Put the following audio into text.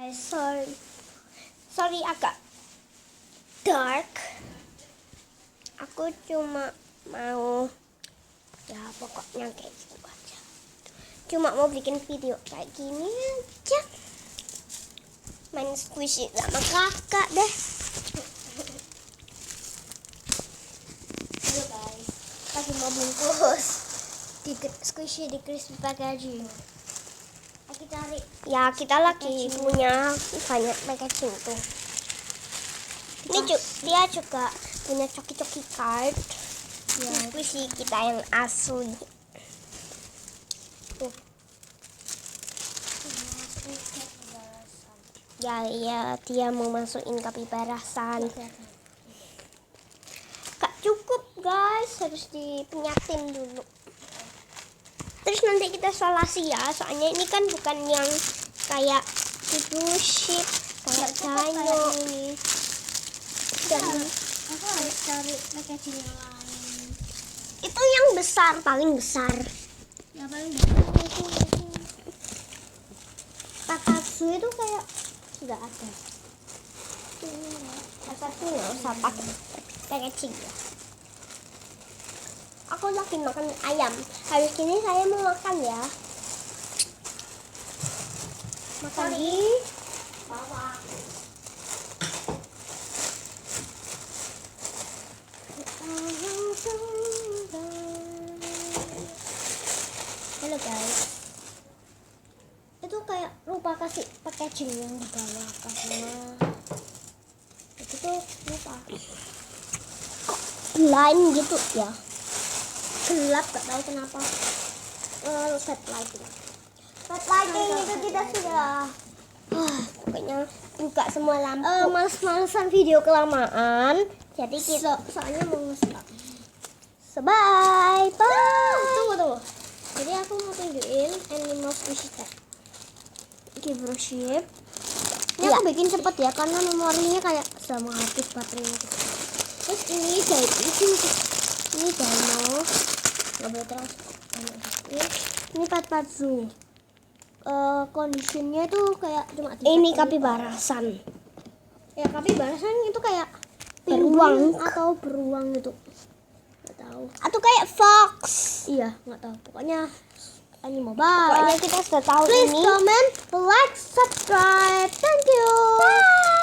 guys, sorry agak dark. Aku cuma mau, ya pokoknya kayak gitu aja. Cuma mau bikin video kayak gini aja, main squishy sama kakak deh. Halo guys, lagi mau bungkus di squishy di crispy packaging. Ya kita lagi punya banyak packaging tuh. Ini dia juga punya coki-coki card. Ya, squishy kita yang asli. Tuh. Ya, dia mau masukin kapibarasan. Gak cukup guys, harus dipenyatin dulu. Terus nanti kita solasi ya, soalnya ini kan bukan yang kayak cruise ship, kayak dino ini. Dan aku harus cari packaging yang lain. Itu yang besar, paling besar. Ya paling besar itu. Takatsu itu kayak sudah ada. Takatsu nggak usah pakai packaging ya. Aku lagi makan ayam. Habis ini saya mau makan ya. Makan di bawah. Halo guys. Itu kayak lupa kasih packaging yang di bawah karena itu tuh lupa. Kok blind gitu ya? Gelap, gak tahu kenapa. Fat lighting itu kita sudah pokoknya buka semua lampu. Males-malesan video kelamaan, jadi kita soalnya mau nge-stop. Bye. Tunggu. Jadi aku mau tunjukin animal squishy tag. Give ship. Ini aku bikin cepet ya karena memorinya kayak sudah mau habis baterainya gitu. Terus ini dino. Nggak boleh terus. Ini part zoo. Kondisinya tuh kayak cuma ini kapibarasan. Ya kapibarasan itu kayak beruang atau beruang gitu. Nggak tahu. Atau kayak fox. Iya, nggak tahu. Pokoknya ini mobile. Pokoknya kita sudah tahu. Please ini. Please comment, like, subscribe. Thank you. Bye.